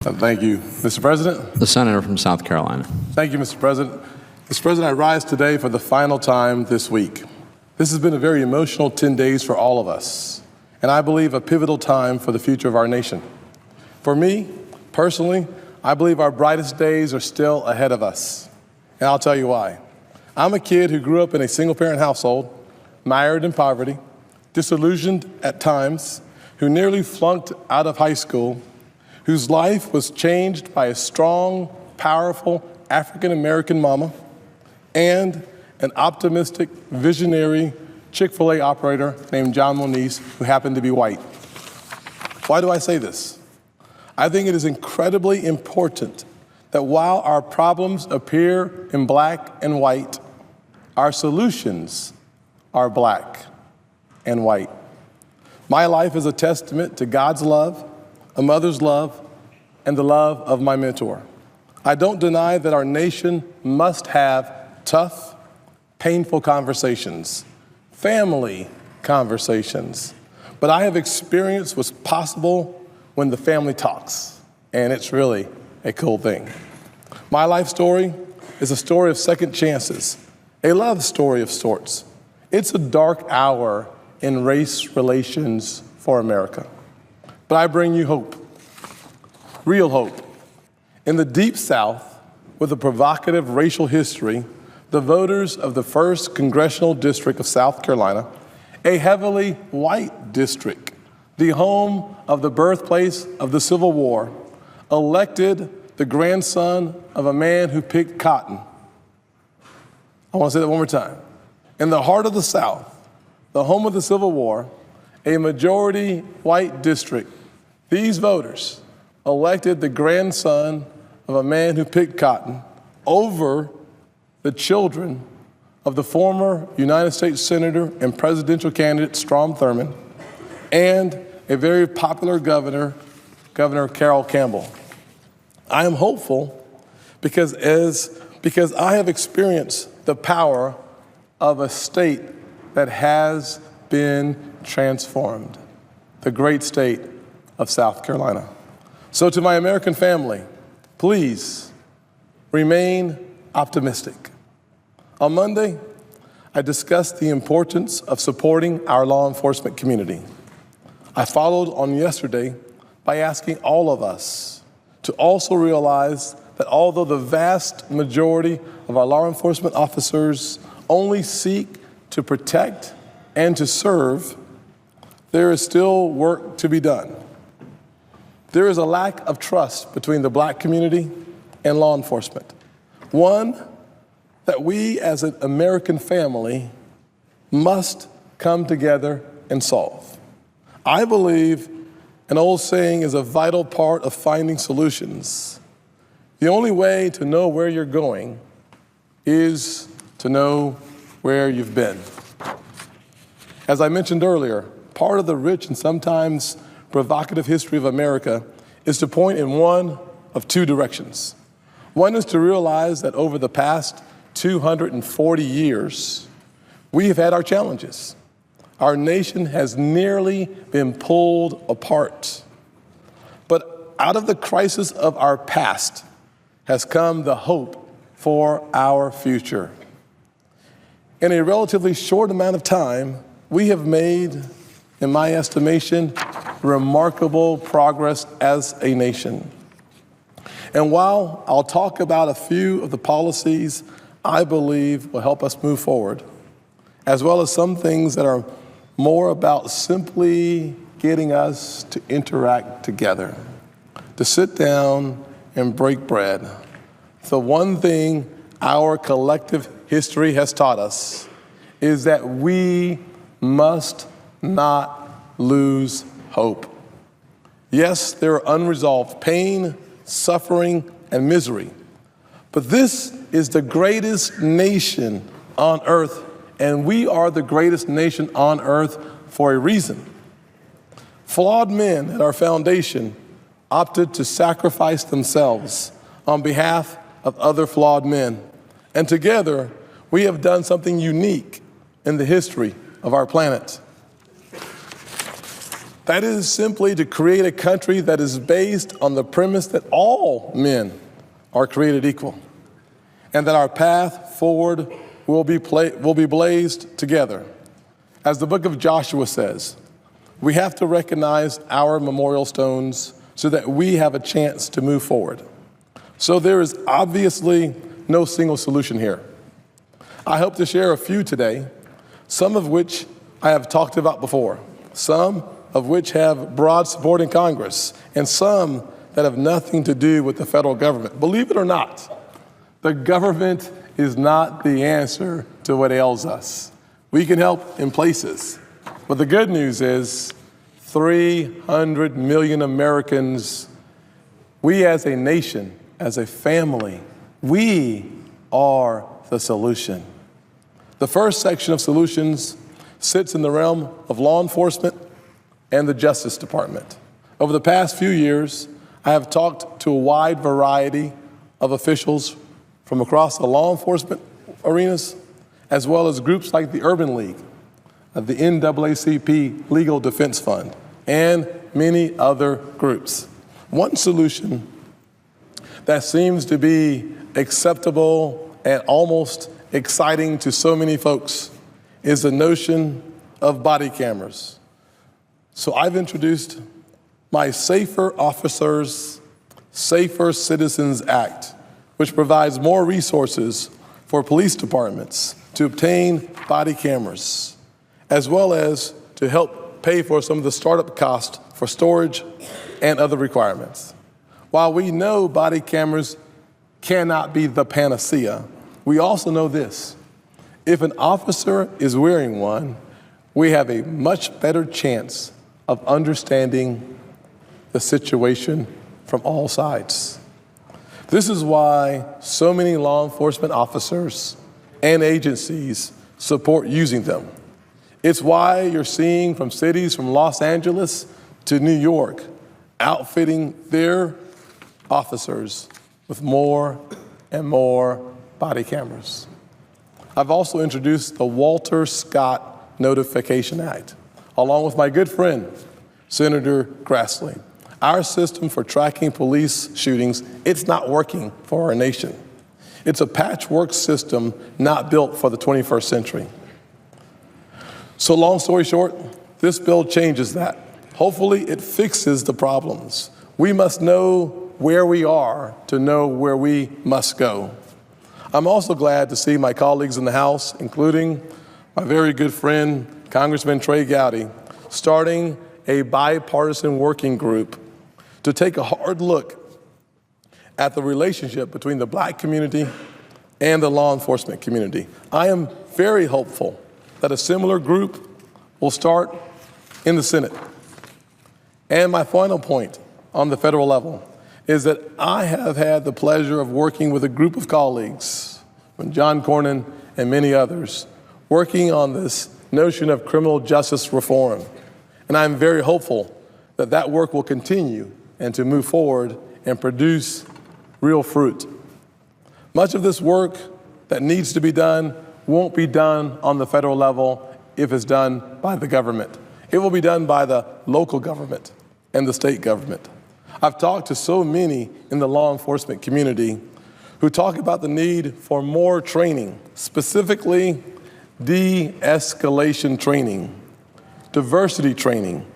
Thank you, Mr. President. The senator from South Carolina. Thank you, Mr. President. Mr. President, I rise today for the final time this week. This has been a very emotional 10 days for all of us, and I believe a pivotal time for the future of our nation. For me, personally, I believe our brightest days are still ahead of us, and I'll tell you why. I'm a kid who grew up in a single-parent household, mired in poverty, disillusioned at times, who nearly flunked out of high school, whose life was changed by a strong, powerful African-American mama and an optimistic, visionary Chick-fil-A operator named John Moniz, who happened to be white. Why do I say this? I think it is incredibly important that while our problems appear in black and white, our solutions are black and white. My life is a testament to God's love, a mother's love, and the love of my mentor. I don't deny that our nation must have tough, painful conversations, family conversations, but I have experienced what's possible when the family talks, and it's really a cool thing. My life story is a story of second chances, a love story of sorts. It's a dark hour in race relations for America. But I bring you hope, real hope. In the Deep South, with a provocative racial history, the voters of the 1st Congressional District of South Carolina, a heavily white district, the home of the birthplace of the Civil War, elected the grandson of a man who picked cotton. I want to say that one more time. In the heart of the South, the home of the Civil War, a majority white district, these voters elected the grandson of a man who picked cotton over the children of the former United States Senator and presidential candidate Strom Thurmond and a very popular governor, Governor Carroll Campbell. I am hopeful because I have experienced the power of a state that has been transformed, the great state of South Carolina. So to my American family, please remain optimistic. On Monday, I discussed the importance of supporting our law enforcement community. I followed on yesterday by asking all of us to also realize that although the vast majority of our law enforcement officers only seek to protect and to serve, there is still work to be done. There is a lack of trust between the black community and law enforcement, one that we as an American family must come together and solve. I believe an old saying is a vital part of finding solutions. The only way to know where you're going is to know where you've been. As I mentioned earlier, part of the rich and sometimes provocative history of America is to point in one of two directions. One is to realize that over the past 240 years, we have had our challenges. Our nation has nearly been pulled apart. But out of the crisis of our past has come the hope for our future. In a relatively short amount of time, we have made, in my estimation, remarkable progress as a nation. And while I'll talk about a few of the policies I believe will help us move forward, as well as some things that are more about simply getting us to interact together, to sit down and break bread, the one thing our collective history has taught us is that we must not lose hope. Yes, there are unresolved pain, suffering, and misery, but this is the greatest nation on earth, and we are the greatest nation on earth for a reason. Flawed men at our foundation opted to sacrifice themselves on behalf of other flawed men, and together we have done something unique in the history of our planet. That is simply to create a country that is based on the premise that all men are created equal, and that our path forward will be blazed together. As the book of Joshua says, we have to recognize our memorial stones so that we have a chance to move forward. So there is obviously no single solution here. I hope to share a few today, some of which I have talked about before, some of which have broad support in Congress, and some that have nothing to do with the federal government. Believe it or not, the government is not the answer to what ails us. We can help in places, but the good news is 300 million Americans, we as a nation, as a family, we are the solution. The first section of solutions sits in the realm of law enforcement and the Justice Department. Over the past few years, I have talked to a wide variety of officials from across the law enforcement arenas, as well as groups like the Urban League, the NAACP Legal Defense Fund, and many other groups. One solution that seems to be acceptable and almost exciting to so many folks is the notion of body cameras. So I've introduced my Safer Officers, Safer Citizens Act, which provides more resources for police departments to obtain body cameras, as well as to help pay for some of the startup costs for storage and other requirements. While we know body cameras cannot be the panacea, we also know this: if an officer is wearing one, we have a much better chance of understanding the situation from all sides. This is why so many law enforcement officers and agencies support using them. It's why you're seeing from cities from Los Angeles to New York outfitting their officers with more and more body cameras. I've also introduced the Walter Scott Notification Act, along with my good friend, Senator Grassley. Our system for tracking police shootings, it's not working for our nation. It's a patchwork system not built for the 21st century. So long story short, this bill changes that. Hopefully it fixes the problems. We must know where we are to know where we must go. I'm also glad to see my colleagues in the House, including my very good friend, Congressman Trey Gowdy, starting a bipartisan working group to take a hard look at the relationship between the Black community and the law enforcement community. I am very hopeful that a similar group will start in the Senate. And my final point on the federal level is that I have had the pleasure of working with a group of colleagues, John Cornyn and many others, working on this notion of criminal justice reform. And I'm very hopeful that that work will continue and to move forward and produce real fruit. Much of this work that needs to be done won't be done on the federal level if it's done by the government. It will be done by the local government and the state government. I've talked to so many in the law enforcement community who talk about the need for more training, specifically de-escalation training, diversity training,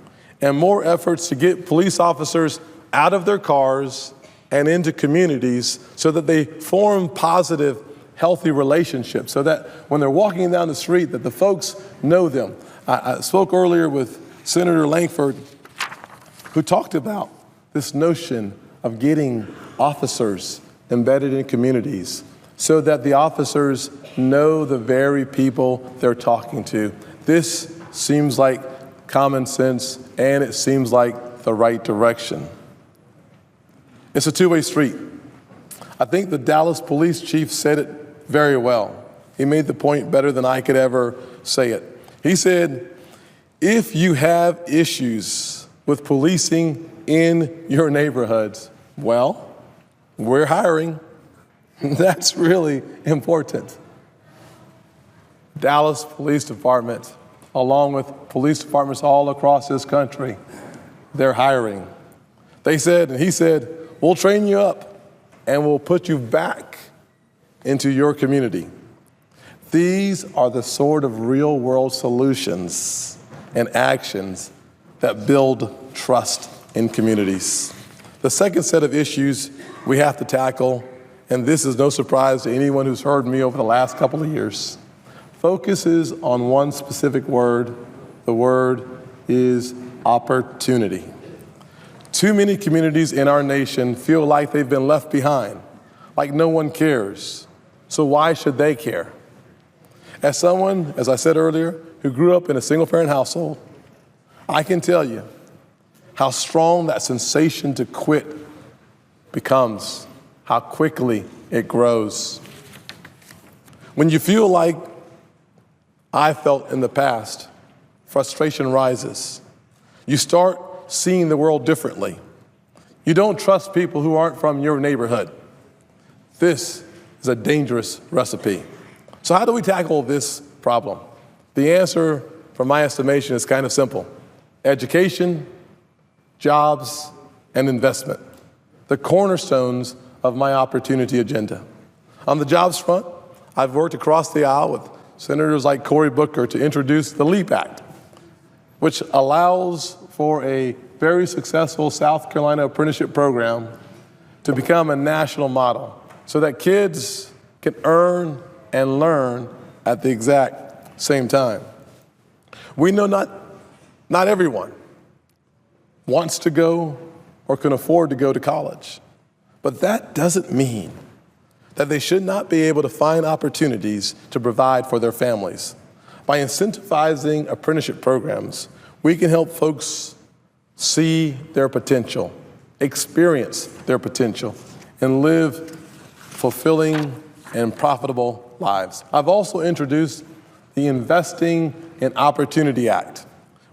and more efforts to get police officers out of their cars and into communities so that they form positive, healthy relationships, so that when they're walking down the street, that the folks know them. I spoke earlier with Senator Lankford, who talked about this notion of getting officers embedded in communities so that the officers know the very people they're talking to. This seems like common sense, and it seems like the right direction. It's a two-way street. I think the Dallas police chief said it very well. He made the point better than I could ever say it. He said, if you have issues with policing in your neighborhoods, well, we're hiring. That's really important. Dallas Police Department, along with police departments all across this country, they're hiring. They said, and he said, we'll train you up and we'll put you back into your community. These are the sort of real-world solutions and actions that build trust in communities. The second set of issues we have to tackle, and this is no surprise to anyone who's heard me over the last couple of years, focuses on one specific word. The word is opportunity. Too many communities in our nation feel like they've been left behind, like no one cares. So why should they care? As someone, as I said earlier, who grew up in a single-parent household, I can tell you how strong that sensation to quit becomes, how quickly it grows. When you feel like I felt in the past, frustration rises. You start seeing the world differently. You don't trust people who aren't from your neighborhood. This is a dangerous recipe. So how do we tackle this problem? The answer, from my estimation, is kind of simple. Education, jobs, and investment. The cornerstones of my opportunity agenda. On the jobs front, I've worked across the aisle with senators like Cory Booker to introduce the LEAP Act, which allows for a very successful South Carolina apprenticeship program to become a national model so that kids can earn and learn at the exact same time. We know not everyone wants to go or can afford to go to college, but that doesn't mean that they should not be able to find opportunities to provide for their families. By incentivizing apprenticeship programs, we can help folks see their potential, experience their potential, and live fulfilling and profitable lives. I've also introduced the Investing in Opportunity Act,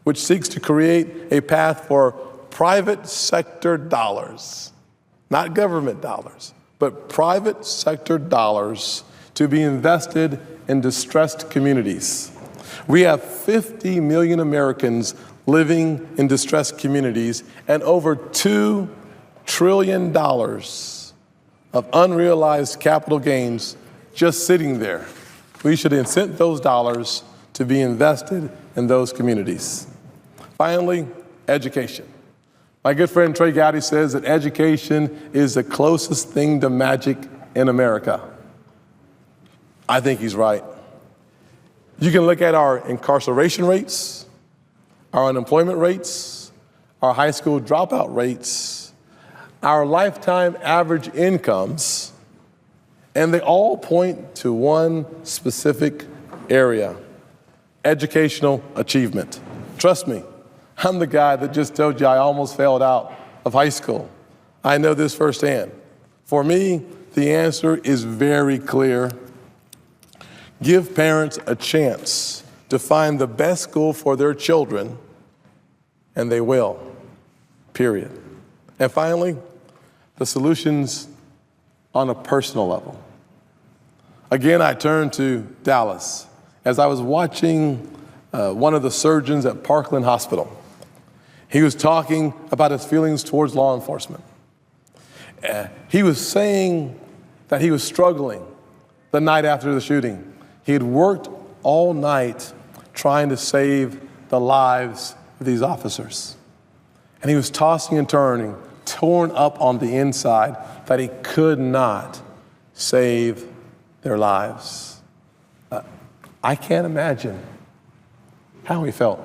which seeks to create a path for private sector dollars, not government dollars, but private sector dollars to be invested in distressed communities. We have 50 million Americans living in distressed communities and over $2 trillion of unrealized capital gains just sitting there. We should incent those dollars to be invested in those communities. Finally, education. My good friend Trey Gowdy says that education is the closest thing to magic in America. I think he's right. You can look at our incarceration rates, our unemployment rates, our high school dropout rates, our lifetime average incomes, and they all point to one specific area: educational achievement. Trust me, I'm the guy that just told you I almost failed out of high school. I know this firsthand. For me, the answer is very clear. Give parents a chance to find the best school for their children, and they will, period. And finally, the solutions on a personal level. Again, I turn to Dallas. As I was watching one of the surgeons at Parkland Hospital, he was talking about his feelings towards law enforcement. He was saying that he was struggling the night after the shooting. He had worked all night trying to save the lives of these officers. And he was tossing and turning, torn up on the inside, that he could not save their lives. I can't imagine how he felt.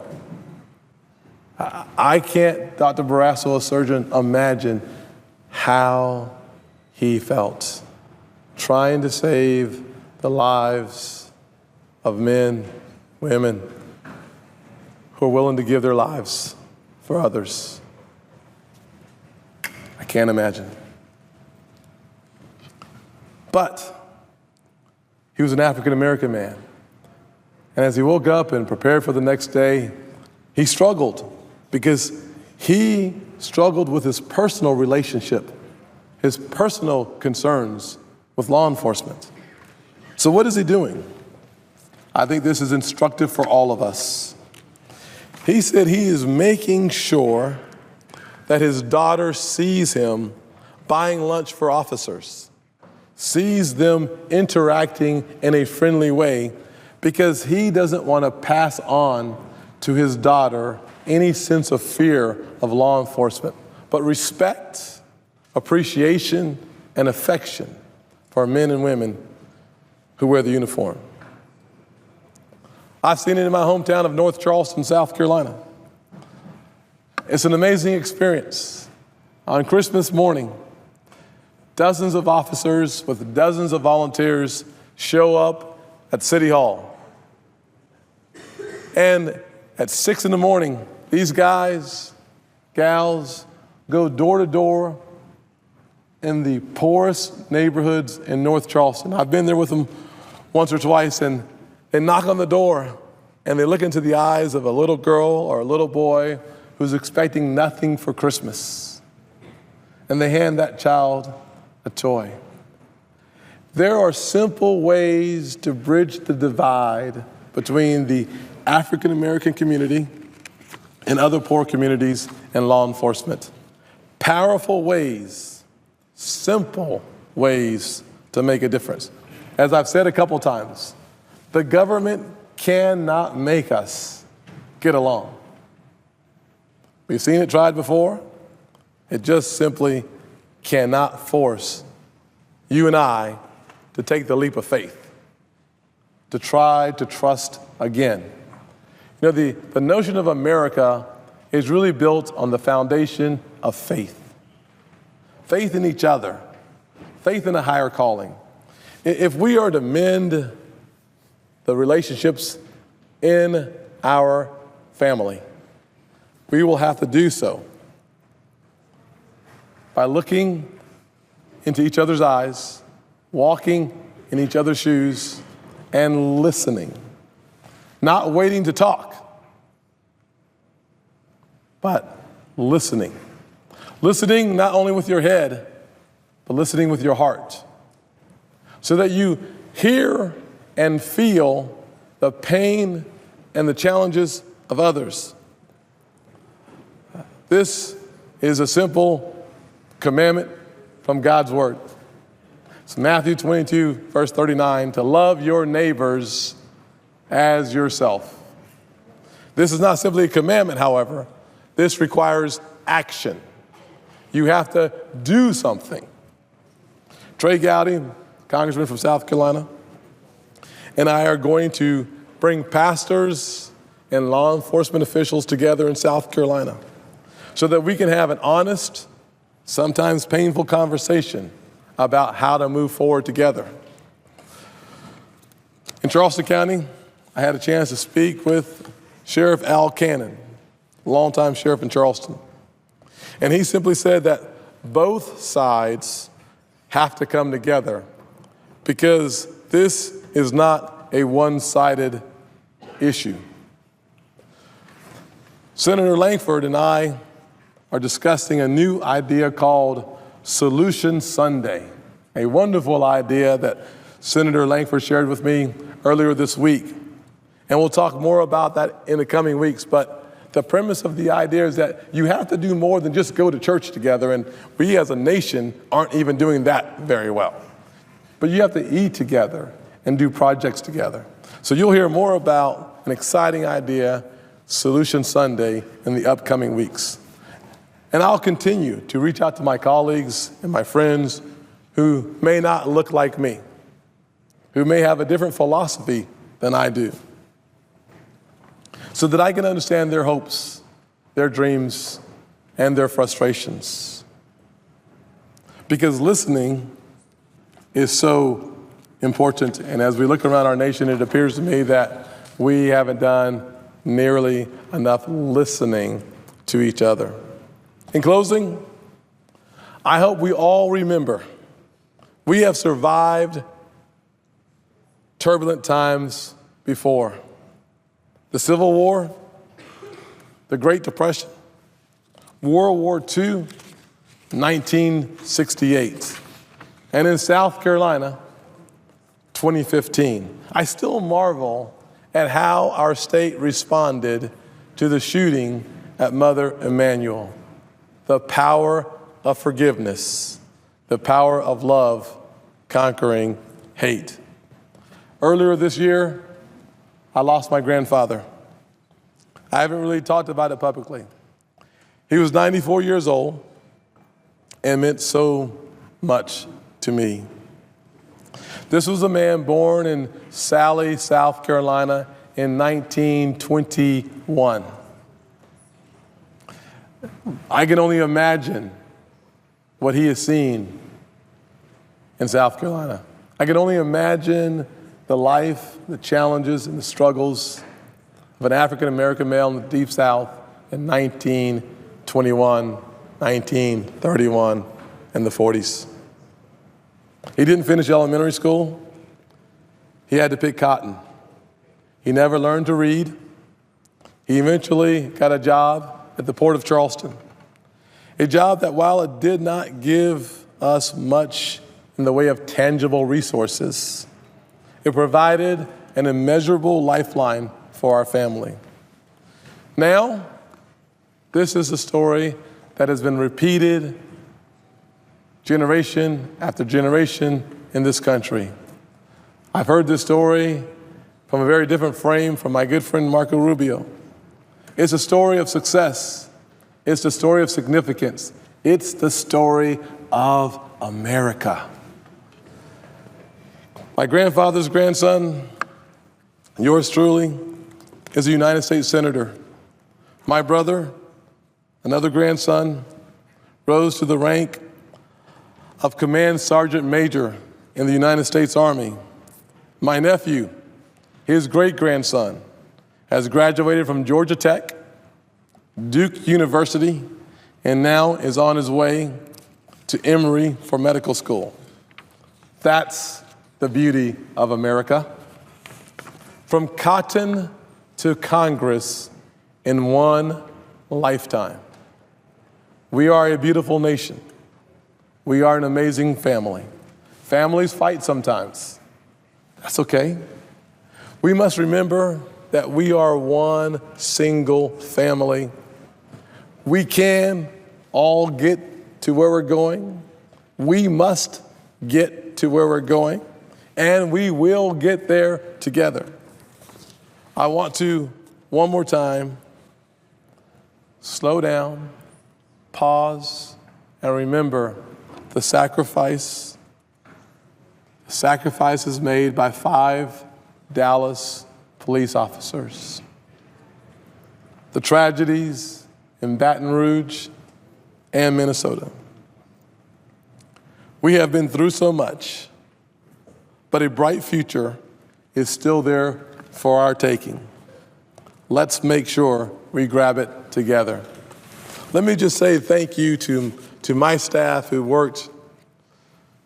I can't, Dr. Barrasso, a surgeon, imagine how he felt trying to save the lives of men, women who are willing to give their lives for others. I can't imagine. But he was an African-American man. And as he woke up and prepared for the next day, he struggled because he struggled with his personal relationship, his personal concerns with law enforcement. So what is he doing? I think this is instructive for all of us. He said he is making sure that his daughter sees him buying lunch for officers, sees them interacting in a friendly way, because he doesn't want to pass on to his daughter any sense of fear of law enforcement, but respect, appreciation, and affection for men and women who wear the uniform. I've seen it in my hometown of North Charleston, South Carolina. It's an amazing experience. On Christmas morning, dozens of officers with dozens of volunteers show up at City Hall. And at 6 in the morning, these guys, gals, go door to door in the poorest neighborhoods in North Charleston. I've been there with them once or twice, and they knock on the door and they look into the eyes of a little girl or a little boy who's expecting nothing for Christmas. And they hand that child a toy. There are simple ways to bridge the divide between the African American community and other poor communities and law enforcement. Powerful ways, simple ways to make a difference. As I've said a couple times, the government cannot make us get along. We've seen it tried before. It just simply cannot force you and I to take the leap of faith, to try to trust again. You know, the notion of America is really built on the foundation of faith. Faith in each other, faith in a higher calling. If we are to mend the relationships in our family, we will have to do so by looking into each other's eyes, walking in each other's shoes, and listening. Not waiting to talk, but listening. Listening not only with your head, but listening with your heart, so that you hear and feel the pain and the challenges of others. This is a simple commandment from God's word. It's Matthew 22, verse 39, to love your neighbors as yourself. This is not simply a commandment, however. This requires action. You have to do something. Trey Gowdy, Congressman from South Carolina, and I are going to bring pastors and law enforcement officials together in South Carolina so that we can have an honest, sometimes painful conversation about how to move forward together. In Charleston County, I had a chance to speak with Sheriff Al Cannon, longtime sheriff in Charleston. And he simply said that both sides have to come together because this is not a one-sided issue. Senator Lankford and I are discussing a new idea called Solution Sunday, a wonderful idea that Senator Lankford shared with me earlier this week. And we'll talk more about that in the coming weeks. But the premise of the idea is that you have to do more than just go to church together. And we as a nation aren't even doing that very well. But you have to eat together and do projects together. So you'll hear more about an exciting idea, Solution Sunday, in the upcoming weeks. And I'll continue to reach out to my colleagues and my friends who may not look like me, who may have a different philosophy than I do, so that I can understand their hopes, their dreams, and their frustrations. Because listening is so important. And as we look around our nation, it appears to me that we haven't done nearly enough listening to each other. In closing, I hope we all remember we have survived turbulent times before. The Civil War, the Great Depression, World War II, 1968, and in South Carolina, 2015. I still marvel at how our state responded to the shooting at Mother Emanuel. the power of forgiveness, the power of love conquering hate. Earlier this year, I lost my grandfather. I haven't really talked about it publicly. He was 94 years old and meant so much to me. This was a man born in Sally, South Carolina in 1921. I can only imagine what he has seen in South Carolina. I can only imagine the life, the challenges, and the struggles of an African-American male in the Deep South in 1921, 1931, and the 40s. He didn't finish elementary school. He had to pick cotton. He never learned to read. He eventually got a job at the Port of Charleston, a job that, while it did not give us much in the way of tangible resources, it provided an immeasurable lifeline for our family. Now, this is a story that has been repeated generation after generation in this country. I've heard this story from a very different frame from my good friend Marco Rubio. It's a story of success. It's the story of significance. It's the story of America. My grandfather's grandson, yours truly, is a United States Senator. My brother, another grandson, rose to the rank of Command Sergeant Major in the United States Army. My nephew, his great-grandson, has graduated from Georgia Tech, Duke University, and now is on his way to Emory for medical school. That's the beauty of America. From cotton to Congress in one lifetime. We are a beautiful nation. We are an amazing family. Families fight sometimes. That's okay. We must remember that we are one single family. We can all get to where we're going. We must get to where we're going, and we will get there together. I want to, one more time, slow down, pause, and remember the sacrifices made by 5 Dallas police officers, the tragedies in Baton Rouge and Minnesota. We have been through so much, but a bright future is still there for our taking. Let's make sure we grab it together. Let me just say thank you to my staff who worked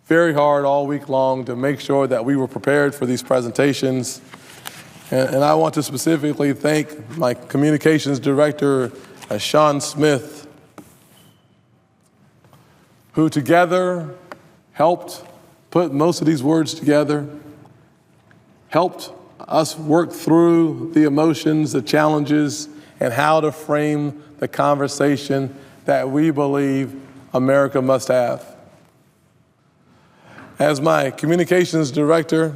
very hard all week long to make sure that we were prepared for these presentations. And I want to specifically thank my communications director, Sean Smith, who together helped put most of these words together, helped us work through the emotions, the challenges, and how to frame the conversation that we believe America must have. As my communications director,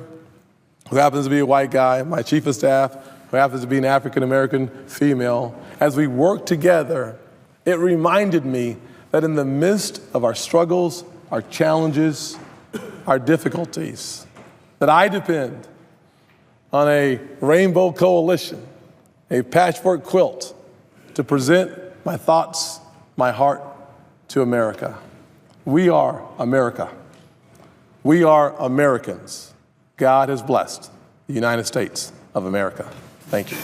who happens to be a white guy, my chief of staff, who happens to be an African-American female, as we work together, it reminded me that in the midst of our struggles, our challenges, our difficulties, that I depend on a rainbow coalition, a patchwork quilt, to present my thoughts, my heart to America. We are America. We are Americans. God has blessed the United States of America. Thank you.